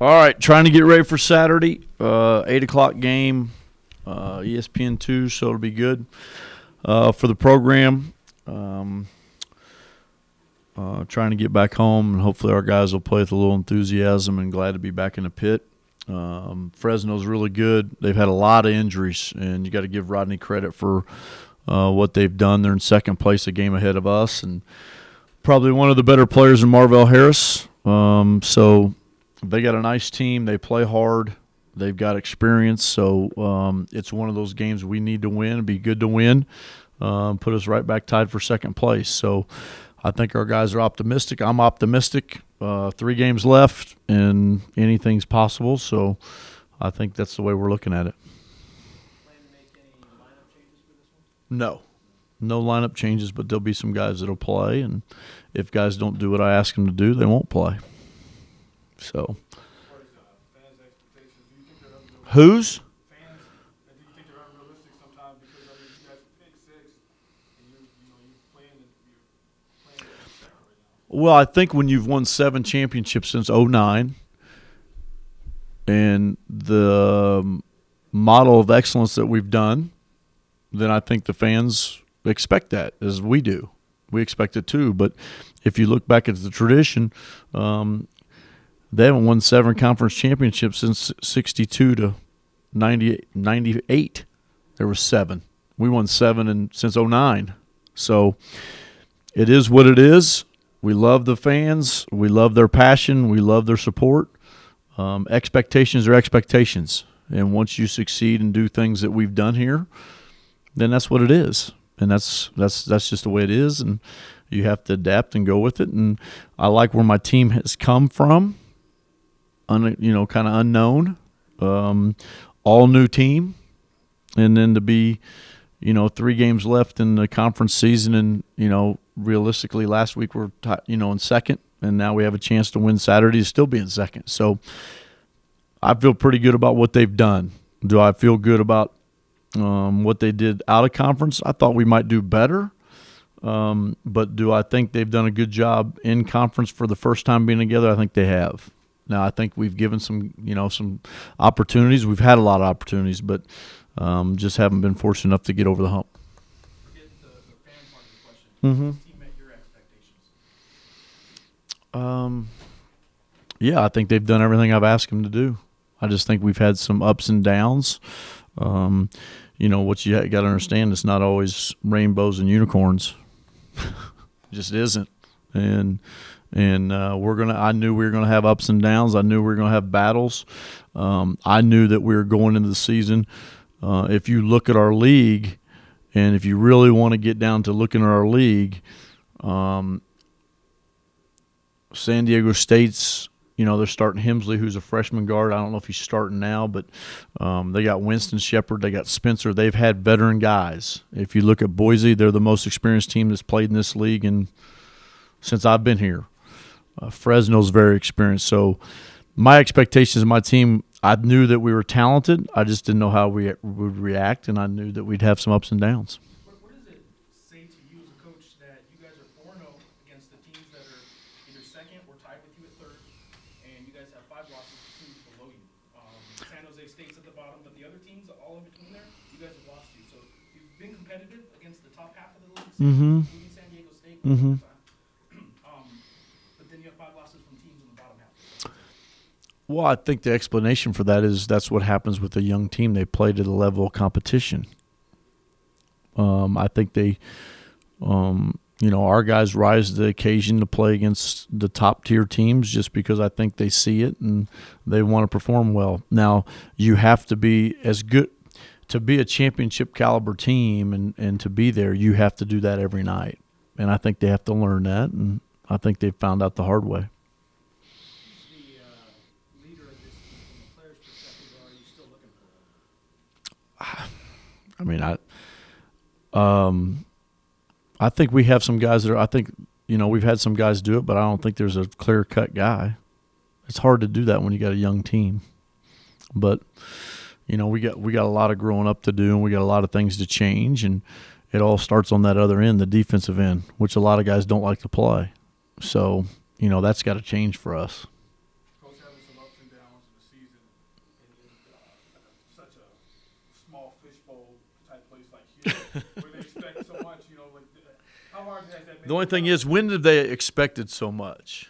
All right, trying to get ready for Saturday, 8 o'clock game, ESPN2, so it'll be good for the program. Trying to get back home, and hopefully our guys will play with a little enthusiasm and glad to be back in the pit. Fresno's really good. They've had a lot of injuries, and you got to give Rodney credit for what they've done. They're in second place, a game ahead of us, and probably one of the better players in Marvell Harris. So they got a nice team. They play hard. They've got experience. So it's one of those games we need to win. It'd be good to win. Put us right back tied for second place. So I think our guys are optimistic. I'm optimistic. 3 games left, and anything's possible. So I think that's the way we're looking at it. Plan to make any lineup changes for this one? No lineup changes, but there'll be some guys that'll play, and if guys don't do what I ask them to do, they won't play. So, Fans' expectations, do you think they're unrealistic? who's? Fans, do you think they're unrealistic sometimes because you guys pick 6 and you're playing right now? Well, I think when you've won 7 championships since '09, and the model of excellence that we've done, then I think the fans expect that, as we do. We expect it too. But if you look back at the tradition, they haven't won 7 conference championships since 62 to 98. There were 7. We won 7 since '09. So it is what it is. We love the fans. We love their passion. We love their support. Expectations are expectations. And once you succeed and do things that we've done here, then that's what it is. And that's just the way it is. And you have to adapt and go with it. And I like where my team has come from. Kind of unknown, all new team, and then to be, 3 games left in the conference season, and realistically last week we're in second, and now we have a chance to win Saturday to still be in second. So I feel pretty good about what they've done. Do I feel good about what they did out of conference? I thought we might do better, but do I think they've done a good job in conference for the first time being together? I think they have. Now, I think we've given some opportunities. We've had a lot of opportunities, but just haven't been fortunate enough to get over the hump. Forget the fan part of the question. Mm-hmm. Does this team met your expectations? Yeah, I think they've done everything I've asked them to do. I just think we've had some ups and downs. What you got to understand, it's not always rainbows and unicorns. It just isn't. And I knew we were gonna have ups and downs. I knew we were gonna have battles. I knew that we were going into the season. If you look at our league, and if you really want to get down to looking at our league, San Diego State's, they're starting Hemsley, who's a freshman guard. I don't know if he's starting now, but they got Winston Shepard. They got Spencer. They've had veteran guys. If you look at Boise, they're the most experienced team that's played in this league since I've been here. Fresno's very experienced. So my expectations of my team, I knew that we were talented. I just didn't know how we would react, and I knew that we'd have some ups and downs. What does it say to you as a coach that you guys are 4-0 against the teams that are either second or tied with you at third, and you guys have 5 losses to teams below you? San Jose State's at the bottom, but the other teams all in between there, you guys have lost to. So you've been competitive against the top half of the league, including San Diego State. But then you have 5 losses from teams in the bottom half. Well, I think the explanation for that is that's what happens with a young team. They play to the level of competition. I think they, our guys rise to the occasion to play against the top-tier teams just because I think they see it and they want to perform well. Now, you have to be as good to be a championship caliber team and to be there, you have to do that every night. And I think they have to learn that, and I think they've found out the hard way. Who's the leader of this team from a player's perspective, or are you still looking for one? I think we have some guys that are – I think, we've had some guys do it, but I don't think there's a clear-cut guy. It's hard to do that when you got a young team. But, we got a lot of growing up to do, and we got a lot of things to change, and it all starts on that other end, the defensive end, which a lot of guys don't like to play. So, that's got to change for us. Coach having some ups and downs. where they expect so much, like, how hard has that been? The only thing is, when did they expect it so much?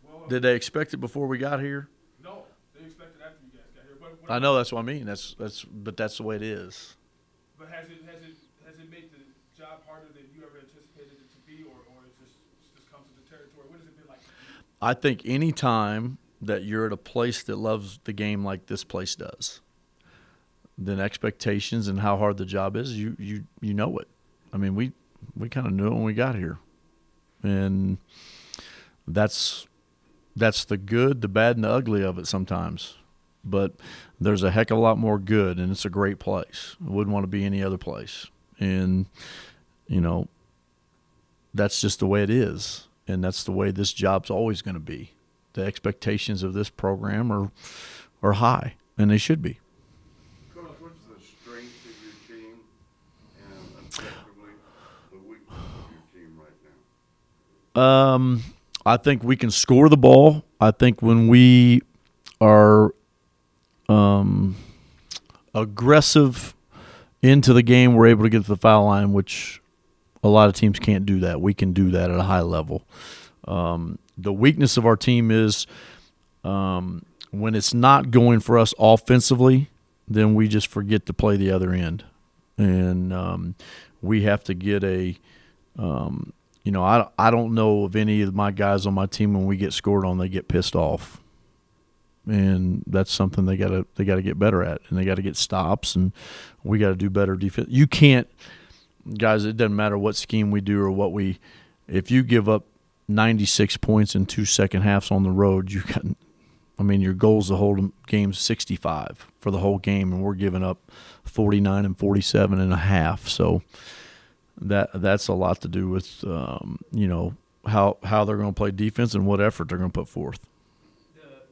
Well, Did they expect it before we got here? no, they expected after you guys got here. But I know, that's what I mean. But that's the way it is. But has it made the job harder than you ever anticipated it to be, or it just comes with the territory? What has it been like? I think any time that you're at a place that loves the game like this place does, then expectations and how hard the job is, you know it. I mean, we kind of knew it when we got here, and that's the good, the bad, and the ugly of it sometimes. But there's a heck of a lot more good, and it's a great place. I wouldn't want to be any other place. And, that's just the way it is, and that's the way this job's always going to be. The expectations of this program are high, and they should be. Coach, what's the strength of your team and effectively the weakness of your team right now? I think we can score the ball. I think when we are aggressive into the game, we're able to get to the foul line, which a lot of teams can't do that. We can do that at a high level. The weakness of our team is when it's not going for us offensively, then we just forget to play the other end. And we have to get I don't know of any of my guys on my team when we get scored on, they get pissed off. And that's something they gotta get better at, and they got to get stops, and we got to do better defense. You can't, guys. It doesn't matter what scheme we do or if you give up 96 points in 2 second halves on the road, your goal is to hold games 65 for the whole game, and we're giving up 49 and 47 and a half. So that's a lot to do with how they're going to play defense and what effort they're going to put forth.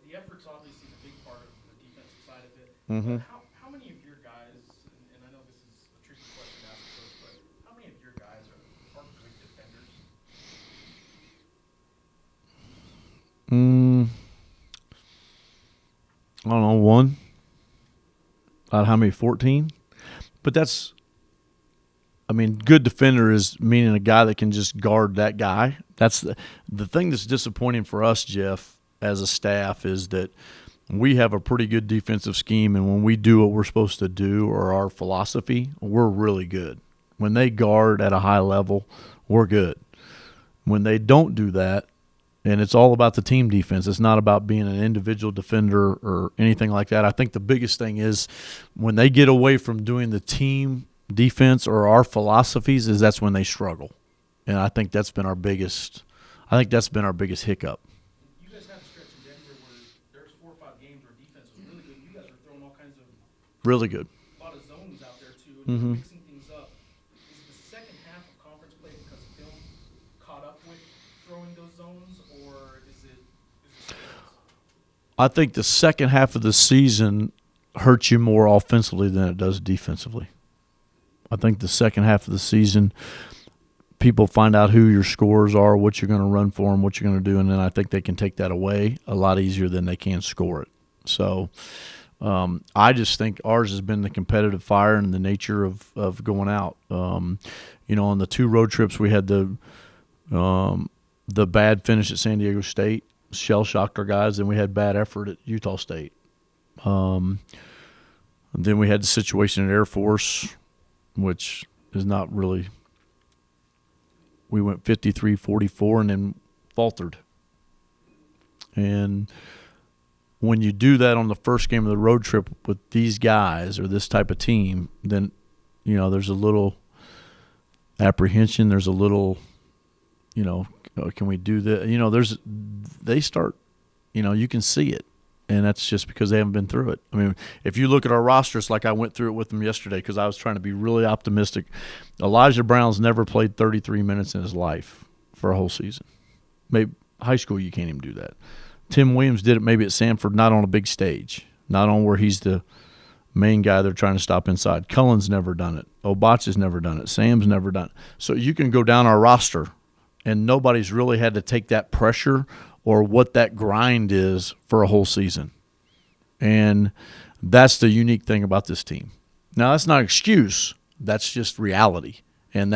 The effort's obviously the big part of the defensive side of it. Mm-hmm. How many of your guys, and I know this is a tricky question to ask, Coach, but how many of your guys are good defenders? I don't know, one. About how many? 14? But good defender is meaning a guy that can just guard that guy. That's the thing that's disappointing for us, Jeff, as a staff, is that we have a pretty good defensive scheme, and when we do what we're supposed to do or our philosophy, we're really good. When they guard at a high level, we're good. When they don't do that, and it's all about the team defense, it's not about being an individual defender or anything like that. I think the biggest thing is when they get away from doing the team defense or our philosophies, that's when they struggle. And I think that's been our biggest hiccup. You guys had a stretch in Denver where there's 4 or 5 games where defense was really good. You guys were throwing all kinds of really good. A lot of zones out there too, and Mm-hmm. mixing things up. Is it the second half of conference play because film caught up with throwing those zones, or is it I think the second half of the season hurts you more offensively than it does defensively. I think the second half of the season, people find out who your scorers are, what you're going to run for them, what you're going to do, and then I think they can take that away a lot easier than they can score it. So I just think ours has been the competitive fire and the nature of going out. On the 2 road trips we had the bad finish at San Diego State, shell-shocked our guys, and we had bad effort at Utah State. And then we had the situation at Air Force, which is not really – we went 53-44 and then faltered. And when you do that on the first game of the road trip with these guys or this type of team, then, there's a little apprehension. There's a little, can we do that? They start, you can see it. And that's just because they haven't been through it. I mean, if you look at our rosters, like I went through it with them yesterday because I was trying to be really optimistic. Elijah Brown's never played 33 minutes in his life for a whole season. Maybe high school you can't even do that. Tim Williams did it maybe at Samford, not on a big stage, not on where he's the main guy they're trying to stop inside. Cullen's never done it. Obach's never done it. Sam's never done it. So you can go down our roster, and nobody's really had to take that pressure or what that grind is for a whole season. And that's the unique thing about this team. Now, that's not an excuse. that's just reality. And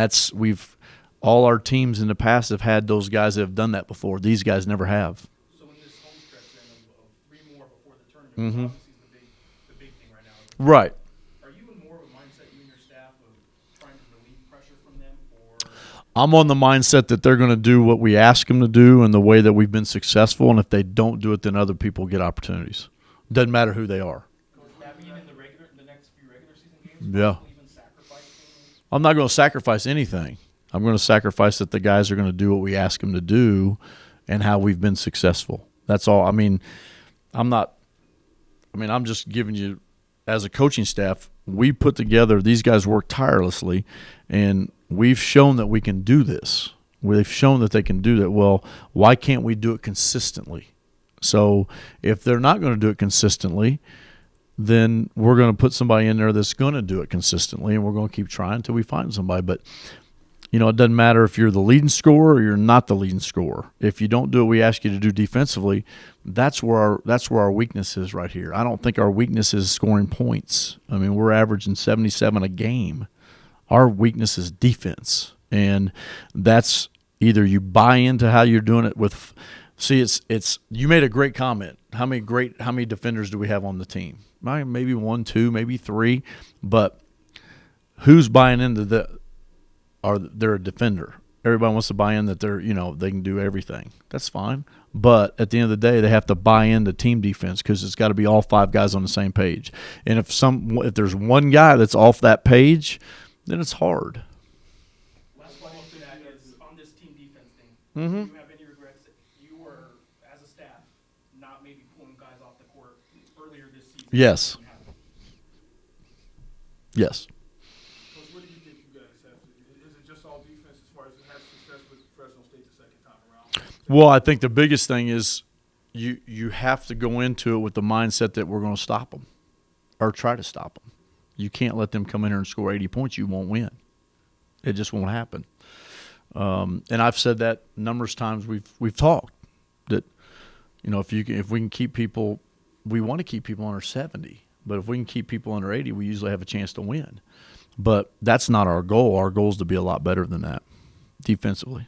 all our teams in the past have had those guys that have done that before. These guys never have. So in this home stretch then of 3 more before the tournament, Mhm. which obviously is the big thing right now. Right. Are you in more of a mindset, you and your staff, of trying to relieve pressure from them, or I'm on the mindset that they're going to do what we ask them to do in the way that we've been successful, and if they don't do it, then other people get opportunities. Doesn't matter who they are. that mean in the next few regular season games, Yeah. possibly even sacrificing? I'm not going to sacrifice anything. I'm going to sacrifice that the guys are going to do what we ask them to do and how we've been successful. That's all. I mean, I'm just giving you, as a coaching staff, we put together, these guys work tirelessly, and we've shown that we can do this. We've shown that they can do that. Well, why can't we do it consistently? So if they're not going to do it consistently, then we're going to put somebody in there that's going to do it consistently, and we're going to keep trying until we find somebody. But, it doesn't matter if you're the leading scorer or you're not the leading scorer. If you don't do what we ask you to do defensively, that's where our weakness is right here. I don't think our weakness is scoring points. I mean, we're averaging 77 a game. Our weakness is defense, and that's either you buy into how you're doing it with. See, it's you made a great comment. How many defenders do we have on the team? Maybe 1, 2, maybe 3, but who's buying into they're a defender? Everybody wants to buy in that they can do everything. That's fine, but at the end of the day, they have to buy into team defense because it's got to be all 5 guys on the same page. And if there's one guy that's off that page, then it's hard. Last follow-up to that is on this team defense thing. Mm-hmm. Do you have any regrets that you were, as a staff, not maybe pulling guys off the court earlier this season? Yes. Yes. Coach, what do you think you guys have to do? Is it just all defense as far as it has success with Fresno State the second time around? Well, I think the biggest thing is you have to go into it with the mindset that we're going to stop them or try to stop them. You can't let them come in here and score 80 points. You won't win. It just won't happen. And I've said that numerous times. We've talked that if we can keep people, we want to keep people under 70. But if we can keep people under 80, we usually have a chance to win. But that's not our goal. Our goal is to be a lot better than that defensively.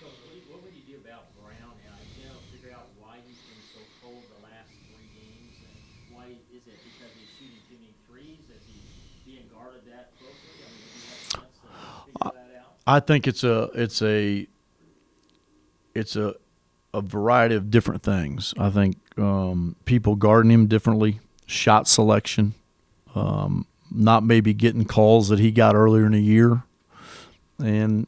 Coach, what would you do about Brown? And I can't figure out why he's been so cold the last 3 games. And why is it because he's shooting too many threes? Is he being guarded that closely? I mean, would you have a chance to figure that out? I think it's a variety of different things. I think people guarding him differently, shot selection, not maybe getting calls that he got earlier in the year. And,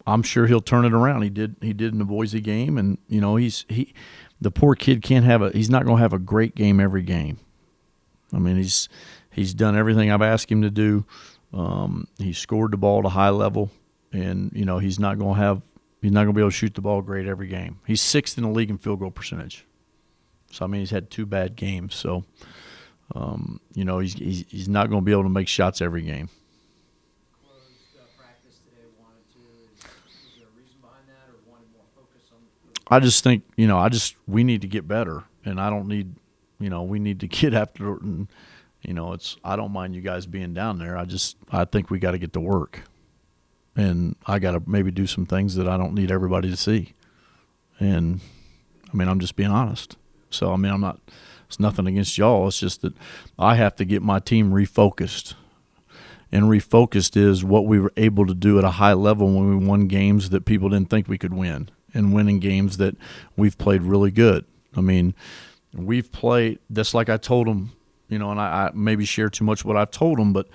I'm sure he'll turn it around. He did in the Boise game, and, the poor kid he's not going to have a great game every game. I mean, he's done everything I've asked him to do. He scored the ball at a high level, and, he's not going to be able to shoot the ball great every game. He's 6th in the league in field goal percentage. So, I mean, he's had 2 bad games. So, he's not going to be able to make shots every game. Closed practice today, wanted to. Is there a reason behind that, or wanted more focus on? I just think, we need to get better, and I don't need, we need to get after it. And, I don't mind you guys being down there. I think we got to get to work, and I got to maybe do some things that I don't need everybody to see. And, I'm just being honest. So, it's nothing against y'all. It's just that I have to get my team refocused. And refocused is what we were able to do at a high level when we won games that people didn't think we could win, and winning games that we've played really good. We've played – that's like I told them, and I maybe share too much what I've told them, but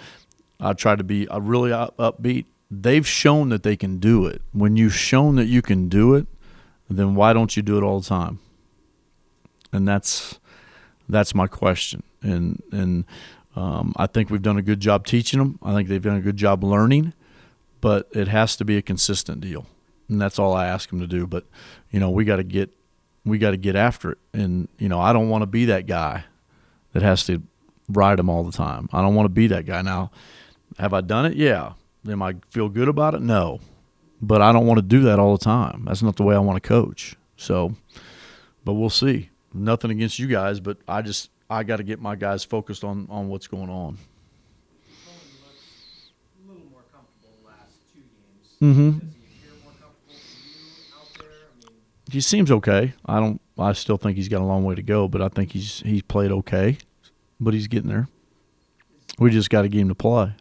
I try to be really upbeat. They've shown that they can do it. When you've shown that you can do it, then why don't you do it all the time? And that's my question. And I think we've done a good job teaching them. I think they've done a good job learning, but it has to be a consistent deal. And that's all I ask them to do. But, we got to get after it. And, I don't want to be that guy that has to ride them all the time. I don't want to be that guy. Now, have I done it? Yeah. Am I feel good about it? No. But I don't want to do that all the time. That's not the way I want to coach. So, but we'll see. Nothing against you guys, but I got to get my guys focused on what's going on. Mm-hmm. Does he appear more comfortable to you out there? I mean, He seems okay. I still think he's got a long way to go, but I think he's played okay. But he's getting there. We just got to get him to play.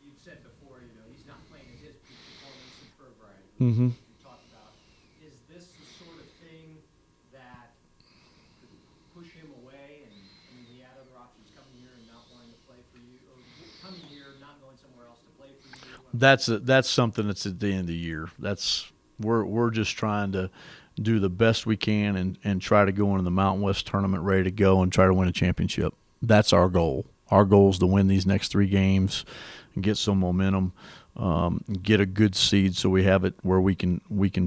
you've said before, he's not playing at his peak performance in February. Mm-hmm. You talked about, is this the sort of thing that could push him away? And I mean, he had other options coming here and not wanting to play for you, or coming here not going somewhere else to play for you. That's something that's at the end of the year. We're just trying to do the best we can and try to go into the Mountain West tournament ready to go and try to win a championship. That's our goal. Our goal is to win these next 3 games and get some momentum, get a good seed so we have it where we can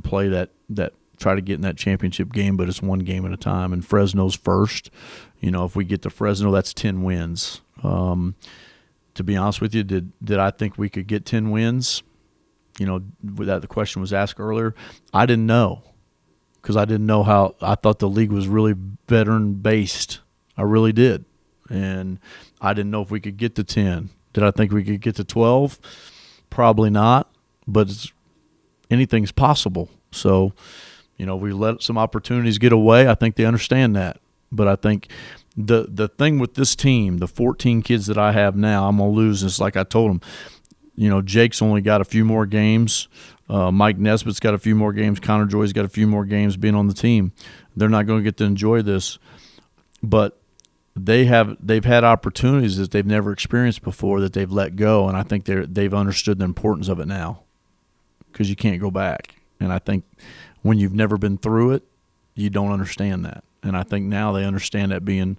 play that try to get in that championship game, but it's one game at a time. And Fresno's first. If we get to Fresno, that's 10 wins. To be honest with you, did I think we could get 10 wins? That the question was asked earlier. I didn't know because I didn't know how. I thought the league was really veteran based. I really did, and I didn't know if we could get to 10. Did I think we could get to 12? Probably not, but anything's possible. So, we let some opportunities get away. I think they understand that, but I think the thing with this team, the 14 kids that I have now, I'm gonna lose. It's like I told them. Jake's only got a few more games. Mike Nesbitt's got a few more games. Connor Joy's got a few more games being on the team. They're not going to get to enjoy this, but they've had opportunities that they've never experienced before that they've let go, and I think they've understood the importance of it now because you can't go back. And I think when you've never been through it, you don't understand that. And I think now they understand that being,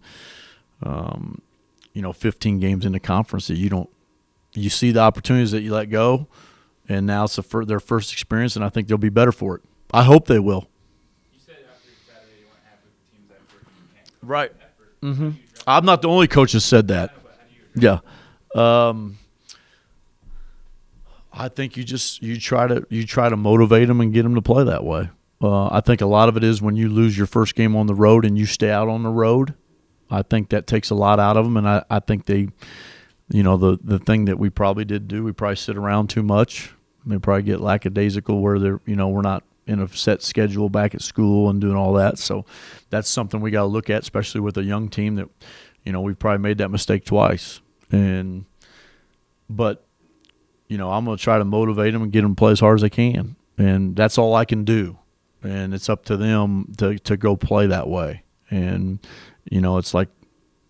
15 games into conference that you see the opportunities that you let go, and now it's their first experience, and I think they'll be better for it. I hope they will. You said after Saturday you weren't happy with the team's effort. You can't coach Right. the effort. Mm-hmm. How do you address I'm not the only coach that said that. that? But how do you address Yeah. I think you try to motivate them and get them to play that way. I think a lot of it is when you lose your first game on the road and you stay out on the road. I think that takes a lot out of them, and I think they, the thing that we probably did do, we probably sit around too much. They probably get lackadaisical where they're, we're not in a set schedule back at school and doing all that. So that's something we got to look at, especially with a young team that, we've probably made that mistake twice. But I'm going to try to motivate them and get them to play as hard as they can. And that's all I can do. And it's up to them to go play that way. And, it's like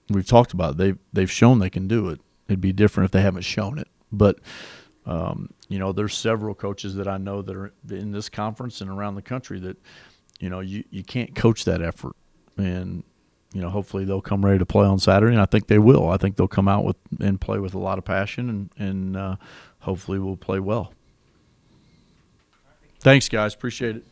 we've talked about, they've shown they can do it. It'd be different if they haven't shown it. But, there's several coaches that I know that are in this conference and around the country that, you can't coach that effort. And, hopefully they'll come ready to play on Saturday, and I think they will. I think they'll come out and play with a lot of passion, and hopefully we'll play well. Thanks, guys. Appreciate it.